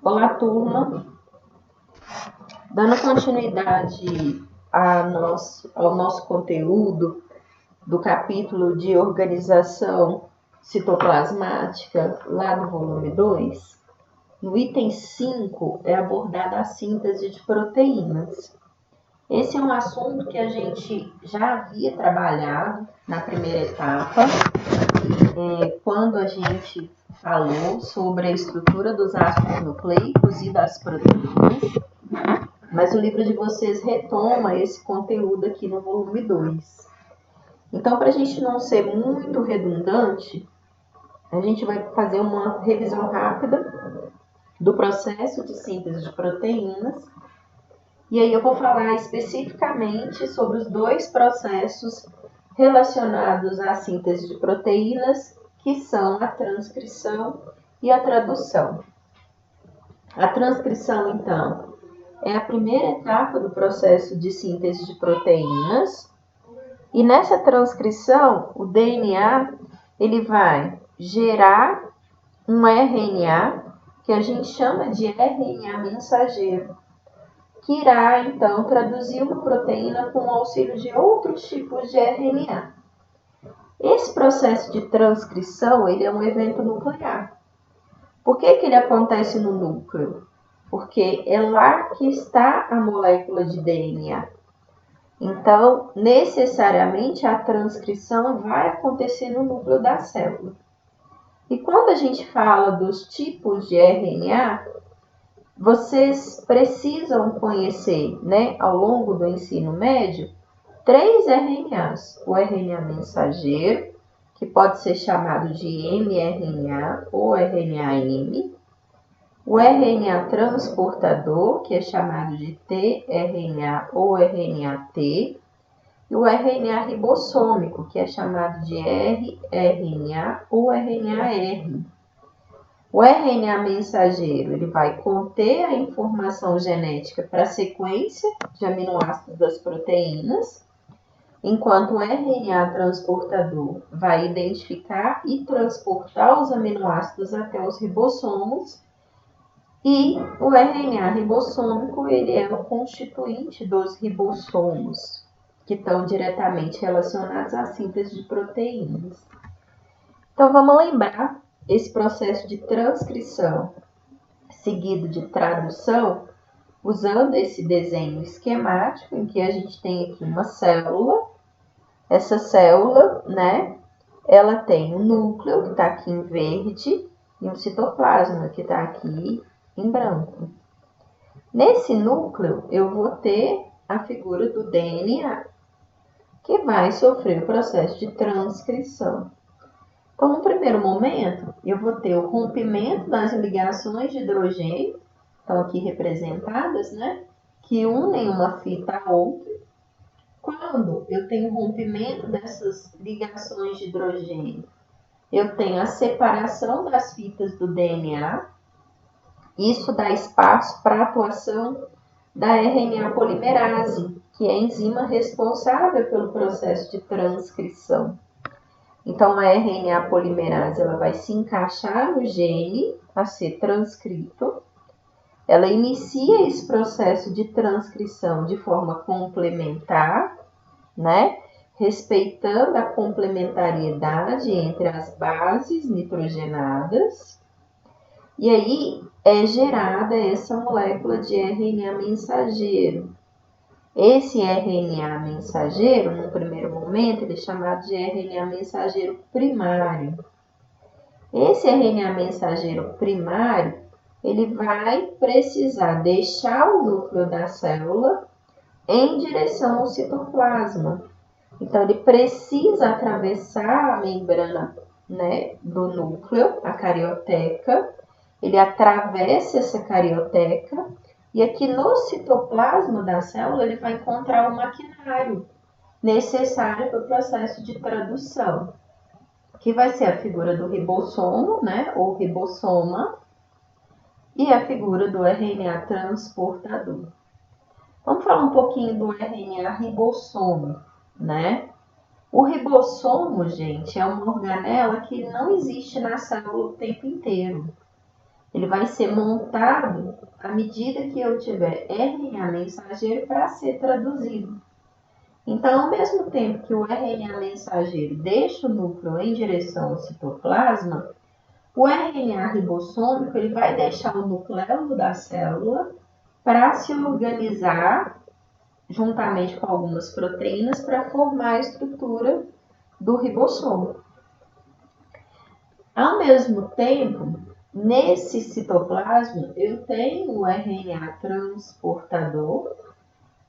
Olá, turma. Dando continuidade ao nosso conteúdo do capítulo de organização citoplasmática, lá do volume 2, no item 5 é abordada a síntese de proteínas. Esse é um assunto que a gente já havia trabalhado na primeira etapa, quando a gente falou sobre a estrutura dos ácidos nucleicos e das proteínas, mas o livro de vocês retoma esse conteúdo aqui no volume 2. Então, para a gente não ser muito redundante, a gente vai fazer uma revisão rápida do processo de síntese de proteínas, e aí eu vou falar especificamente sobre os dois processos relacionados à síntese de proteínas, que são a transcrição e a tradução. A transcrição, então, é a primeira etapa do processo de síntese de proteínas, e nessa transcrição, o DNA ele vai gerar um RNA, que a gente chama de RNA mensageiro, que irá, então, traduzir uma proteína com o auxílio de outros tipos de RNA. Esse processo de transcrição ele é um evento nuclear. Por que ele acontece no núcleo? Porque é lá que está a molécula de DNA. Então, necessariamente, a transcrição vai acontecer no núcleo da célula. E quando a gente fala dos tipos de RNA, vocês precisam conhecer, ao longo do ensino médio, 3 RNAs. O RNA mensageiro, que pode ser chamado de mRNA ou RNA-M. O RNA transportador, que é chamado de tRNA ou RNA-T. E o RNA ribossômico, que é chamado de rRNA ou RNA-R. O RNA mensageiro ele vai conter a informação genética para a sequência de aminoácidos das proteínas, enquanto o RNA transportador vai identificar e transportar os aminoácidos até os ribossomos, e o RNA ribossômico ele é o constituinte dos ribossomos, que estão diretamente relacionados à síntese de proteínas. Então, vamos lembrar esse processo de transcrição seguido de tradução, usando esse desenho esquemático em que a gente tem aqui uma célula. Essa célula, ela tem um núcleo, que está aqui em verde, e um citoplasma, que está aqui em branco. Nesse núcleo, eu vou ter a figura do DNA, que vai sofrer o processo de transcrição. Então, no primeiro momento, eu vou ter o rompimento das ligações de hidrogênio, estão aqui representadas, que unem uma fita a outra. Quando eu tenho o rompimento dessas ligações de hidrogênio, eu tenho a separação das fitas do DNA. Isso dá espaço para a atuação da RNA polimerase, que é a enzima responsável pelo processo de transcrição. Então, a RNA polimerase ela vai se encaixar no gene a ser transcrito. Ela inicia esse processo de transcrição de forma complementar, respeitando a complementariedade entre as bases nitrogenadas. E aí é gerada essa molécula de RNA mensageiro. Esse RNA mensageiro, no primeiro momento, ele é chamado de RNA mensageiro primário. Esse RNA mensageiro primário, ele vai precisar deixar o núcleo da célula em direção ao citoplasma. Então, ele precisa atravessar a membrana, do núcleo, a carioteca. Ele atravessa essa carioteca. E aqui no citoplasma da célula, ele vai encontrar o maquinário necessário para o processo de tradução, que vai ser a figura do ribossomo, ou ribossoma, e a figura do RNA transportador. Vamos falar um pouquinho do RNA ribossomo, O ribossomo, gente, é uma organela que não existe na célula o tempo inteiro. ele vai ser montado à medida que eu tiver RNA mensageiro para ser traduzido. Então, ao mesmo tempo que o RNA mensageiro deixa o núcleo em direção ao citoplasma, o RNA ribossômico ele vai deixar o nucleolo da célula para se organizar juntamente com algumas proteínas para formar a estrutura do ribossomo. Ao mesmo tempo, nesse citoplasma, eu tenho o RNA transportador,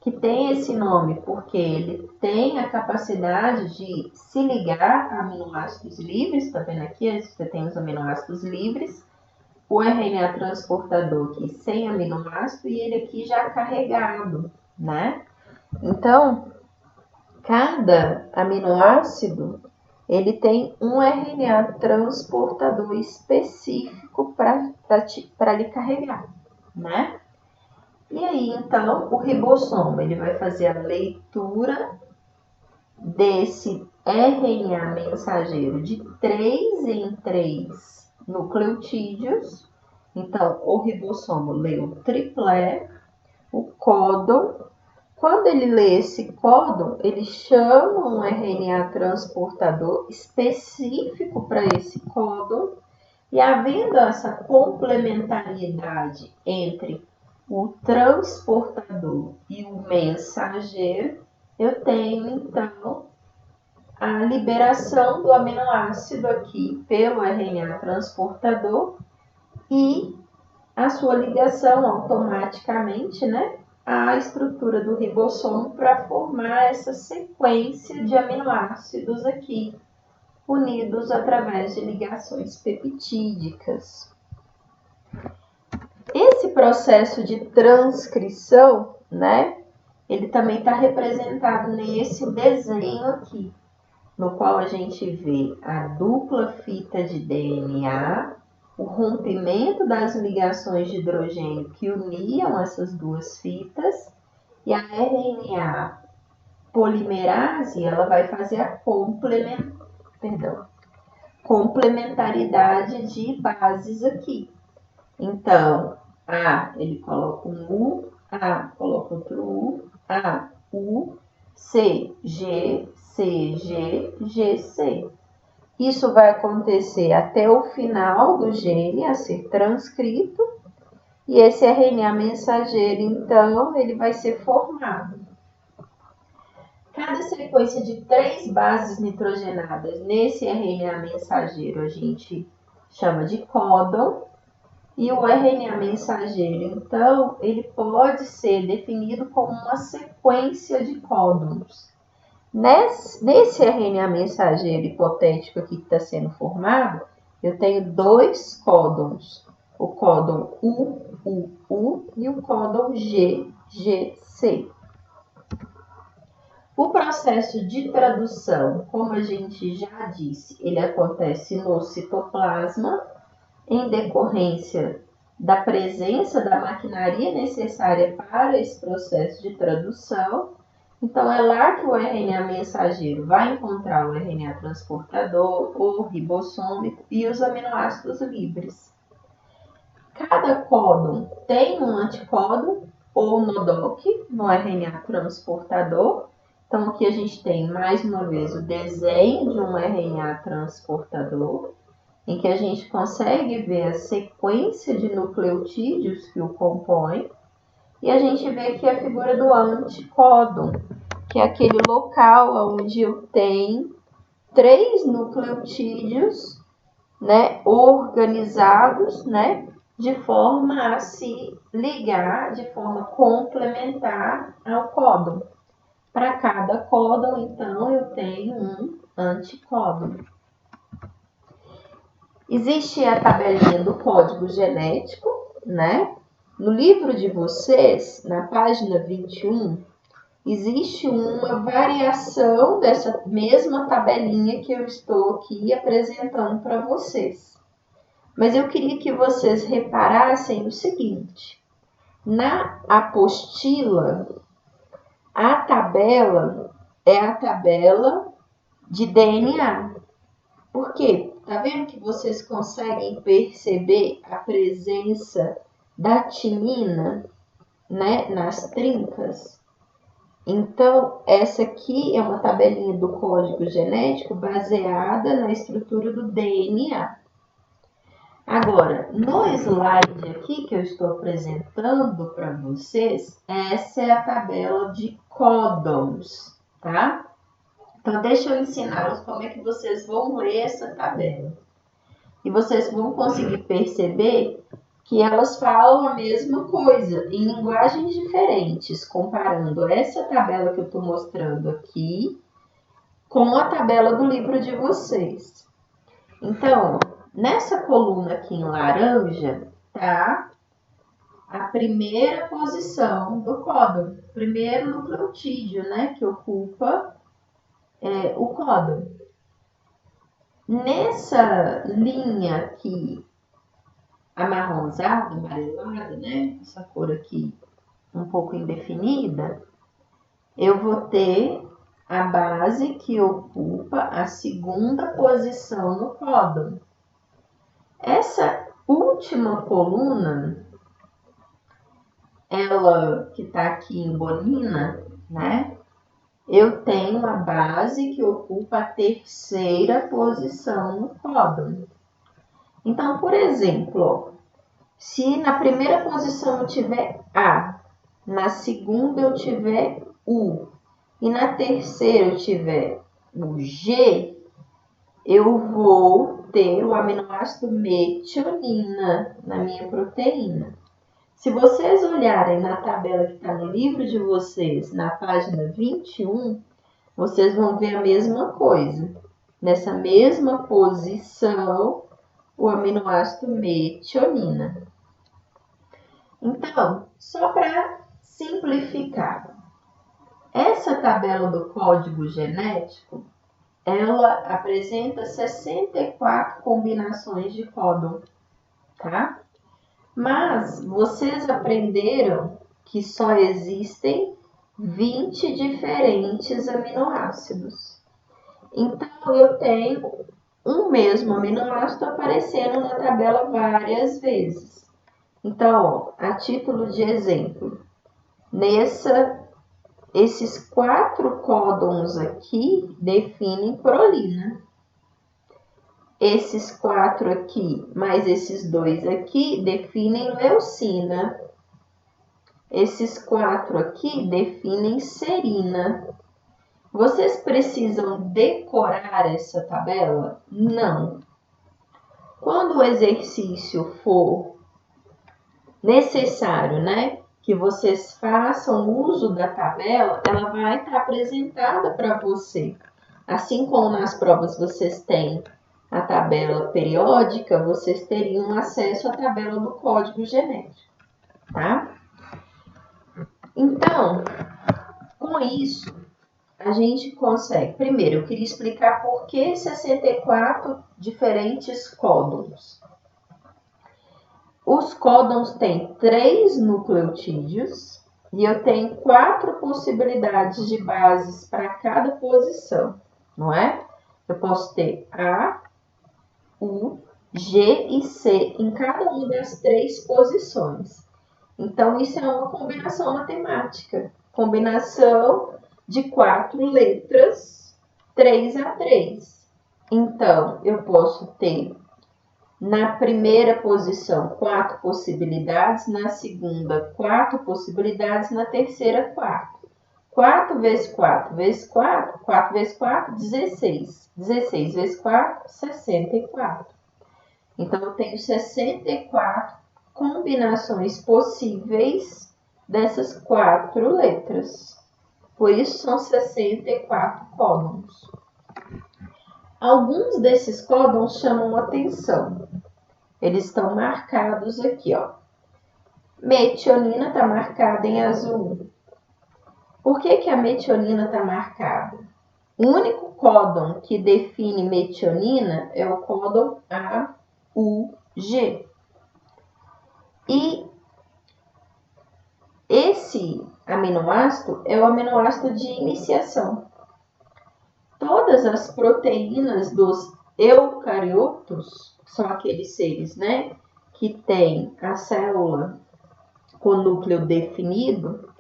que tem esse nome porque ele tem a capacidade de se ligar a aminoácidos livres. Tá vendo aqui? Você tem os aminoácidos livres, o RNA transportador aqui sem aminoácido e ele aqui já carregado, né? Então, cada aminoácido ele tem um RNA transportador específico para lhe carregar, né? E aí, então, o ribossomo ele vai fazer a leitura desse RNA mensageiro de 3 em 3 nucleotídeos. Então, o ribossomo lê o triplé, o códon. Quando ele lê esse códon, ele chama um RNA transportador específico para esse códon. E havendo essa complementariedade entre o transportador e o mensageiro, eu tenho então a liberação do aminoácido aqui pelo RNA transportador e a sua ligação automaticamente, né, à estrutura do ribossomo para formar essa sequência de aminoácidos aqui, unidos através de ligações peptídicas. Esse processo de transcrição, né, ele também está representado nesse desenho aqui, no qual a gente vê a dupla fita de DNA, o rompimento das ligações de hidrogênio que uniam essas duas fitas, e a RNA polimerase, ela vai fazer a complementaridade de bases aqui. Então, A, ele coloca um U, A, coloca outro U, A, U, C, G, G, C. Isso vai acontecer até o final do gene a ser transcrito e esse RNA mensageiro, então, ele vai ser formado. Cada sequência de 3 bases nitrogenadas nesse RNA mensageiro a gente chama de códon. E o RNA mensageiro, então, ele pode ser definido como uma sequência de códons. Nesse RNA mensageiro hipotético aqui que está sendo formado, eu tenho 2 códons. O códon U e o códon GC. O processo de tradução, como a gente já disse, ele acontece no citoplasma, em decorrência da presença da maquinaria necessária para esse processo de tradução. Então, é lá que o RNA mensageiro vai encontrar o RNA transportador, o ribossômico e os aminoácidos livres. Cada códon tem um anticódon ou NODOC no RNA transportador. Então, aqui a gente tem, mais uma vez, o desenho de um RNA transportador, em que a gente consegue ver a sequência de nucleotídeos que o compõem, e a gente vê aqui a figura do anticódon, que é aquele local onde eu tenho 3 nucleotídeos, né, organizados, né, de forma a se ligar de forma complementar ao códon. Para cada códon, então, eu tenho um anticódon. Existe a tabelinha do código genético, né? No livro de vocês, na página 21, existe uma variação dessa mesma tabelinha que eu estou aqui apresentando para vocês. Mas eu queria que vocês reparassem o seguinte: na apostila, a tabela é a tabela de DNA. Por quê? Tá vendo que vocês conseguem perceber a presença da timina, né, nas trincas? Então, essa aqui é uma tabelinha do código genético baseada na estrutura do DNA. Agora, no slide aqui que eu estou apresentando para vocês, essa é a tabela de códons, tá? Então, deixa eu ensinar como é que vocês vão ler essa tabela. E vocês vão conseguir perceber que elas falam a mesma coisa, em linguagens diferentes, comparando essa tabela que eu estou mostrando aqui com a tabela do livro de vocês. Então, nessa coluna aqui em laranja, tá a primeira posição do códon, primeiro nucleotídeo, né, que ocupa o códon. Nessa linha aqui, amarronzada, amarelada, né, essa cor aqui um pouco indefinida, eu vou ter a base que ocupa a segunda posição no códon. Essa última coluna, ela que está aqui em bolina, né? Eu tenho a base que ocupa a terceira posição no códon. Então, por exemplo, ó, se na primeira posição eu tiver A, na segunda eu tiver U e na terceira eu tiver o G, eu vou ter o aminoácido metionina na minha proteína. Se vocês olharem na tabela que está no livro de vocês, na página 21, vocês vão ver a mesma coisa. Nessa mesma posição, o aminoácido metionina. Então, só para simplificar, essa tabela do código genético, ela apresenta 64 combinações de códon, tá? Mas vocês aprenderam que só existem 20 diferentes aminoácidos. Então, eu tenho um mesmo aminoácido aparecendo na tabela várias vezes. Então, ó, a título de exemplo, esses 4 códons aqui definem prolina. Esses 4 aqui, mais esses 2 aqui, definem leucina. Esses 4 aqui definem serina. Vocês precisam decorar essa tabela? Não. Quando o exercício for necessário, né, que vocês façam uso da tabela, ela vai estar apresentada para você. Assim como nas provas vocês têm a tabela periódica, vocês teriam acesso à tabela do código genético, tá? Então, com isso, a gente consegue... Primeiro, eu queria explicar por que 64 diferentes códons. Os códons têm 3 nucleotídeos e eu tenho 4 possibilidades de bases para cada posição, não é? Eu posso ter A, U, G e C em cada uma das 3 posições. Então, isso é uma combinação matemática. Combinação de 4 letras, 3 a 3. Então, eu posso ter na primeira posição 4 possibilidades, na segunda 4 possibilidades, na terceira 4. 4 vezes 4 vezes 4, 4 vezes 4, 16. 16 vezes 4, 64. Então, eu tenho 64 combinações possíveis dessas 4 letras. Por isso, são 64 códons. Alguns desses códons chamam atenção. Eles estão marcados aqui, ó. Metionina está marcada em azul. Por que a metionina está marcada? O único códon que define metionina é o códon AUG. E esse aminoácido é o aminoácido de iniciação. Todas as proteínas dos eucariotos, que são aqueles seres, né, que têm a célula com núcleo definido,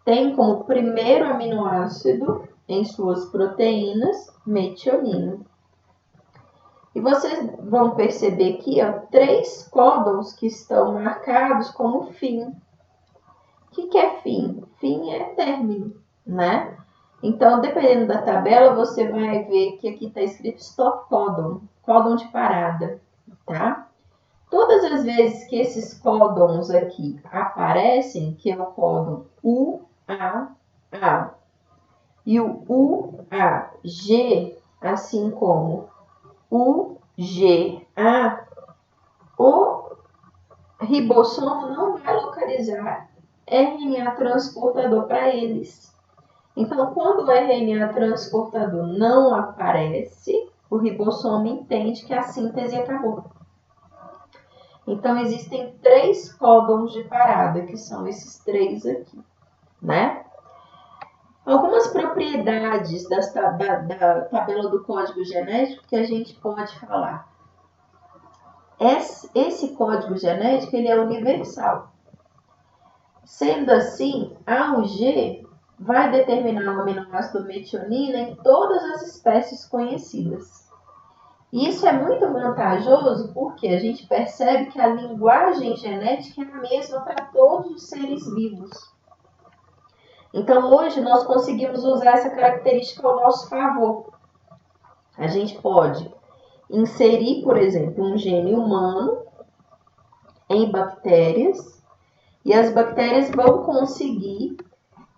tem como primeiro aminoácido em suas proteínas metionina. E vocês vão perceber aqui, ó, 3 códons que estão marcados como fim. O que é fim? Fim é término, né? Então, dependendo da tabela, você vai ver que aqui está escrito stop códon, códon de parada, tá? Todas as vezes que esses códons aqui aparecem, que é o códon UAA e o UAG, assim como UGA, o ribossomo não vai localizar RNA transportador para eles. Então, quando o RNA transportador não aparece, o ribossomo entende que a síntese acabou. Então, existem 3 códons de parada, que são esses 3 aqui, né? Algumas propriedades da tabela do código genético que a gente pode falar. Esse código genético ele é universal. Sendo assim, A ou G vai determinar o aminoácido metionina em todas as espécies conhecidas. E isso é muito vantajoso porque a gente percebe que a linguagem genética é a mesma para todos os seres vivos. Então, hoje, nós conseguimos usar essa característica ao nosso favor. A gente pode inserir, por exemplo, um gene humano em bactérias e as bactérias vão conseguir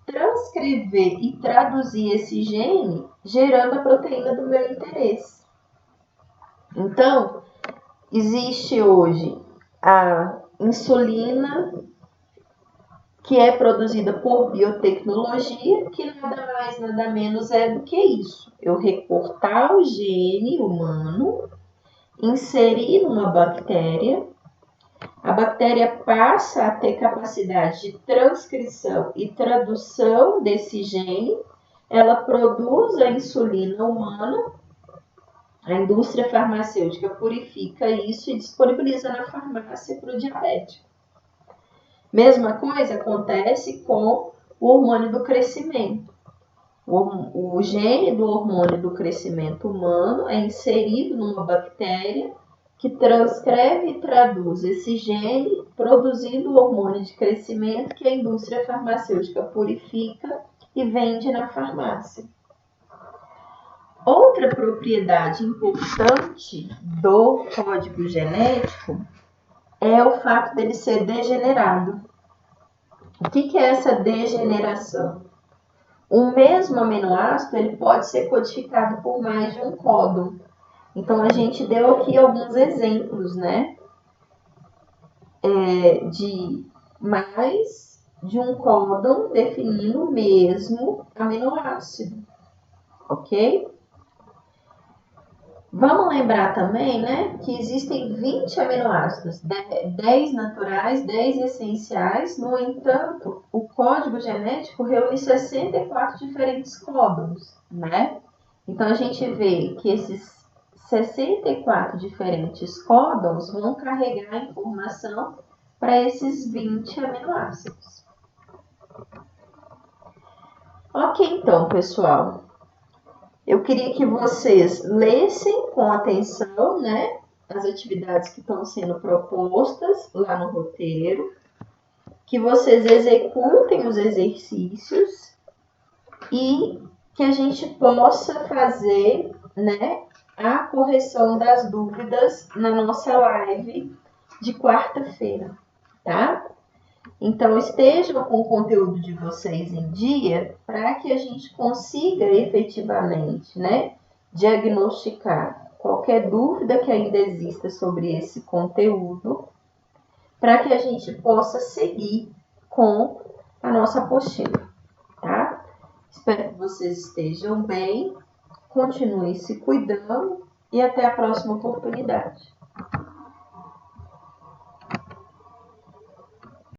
transcrever e traduzir esse gene gerando a proteína do meu interesse. Então, existe hoje a insulina que é produzida por biotecnologia, que nada mais, nada menos é do que isso. Eu recortar o gene humano, inserir numa bactéria, a bactéria passa a ter capacidade de transcrição e tradução desse gene, ela produz a insulina humana, a indústria farmacêutica purifica isso e disponibiliza na farmácia para o diabético. Mesma coisa acontece com o hormônio do crescimento. O gene do hormônio do crescimento humano é inserido numa bactéria que transcreve e traduz esse gene, produzindo o hormônio de crescimento que a indústria farmacêutica purifica e vende na farmácia. Outra propriedade importante do código genético é o fato dele ser degenerado. O que é essa degeneração? O mesmo aminoácido ele pode ser codificado por mais de um códon. Então, a gente deu aqui alguns exemplos, né? De mais de um códon definindo o mesmo aminoácido, ok? Vamos lembrar também, né, que existem 20 aminoácidos, 10 naturais, 10 essenciais. No entanto, o código genético reúne 64 diferentes códons, né? Então, a gente vê que esses 64 diferentes códons vão carregar informação para esses 20 aminoácidos. Ok, então, pessoal. Eu queria que vocês lessem com atenção, né, as atividades que estão sendo propostas lá no roteiro, que vocês executem os exercícios e que a gente possa fazer, né, a correção das dúvidas na nossa live de quarta-feira, tá? Então, estejam com o conteúdo de vocês em dia para que a gente consiga efetivamente, né, diagnosticar qualquer dúvida que ainda exista sobre esse conteúdo, para que a gente possa seguir com a nossa apostila, tá? Espero que vocês estejam bem, continuem se cuidando e até a próxima oportunidade.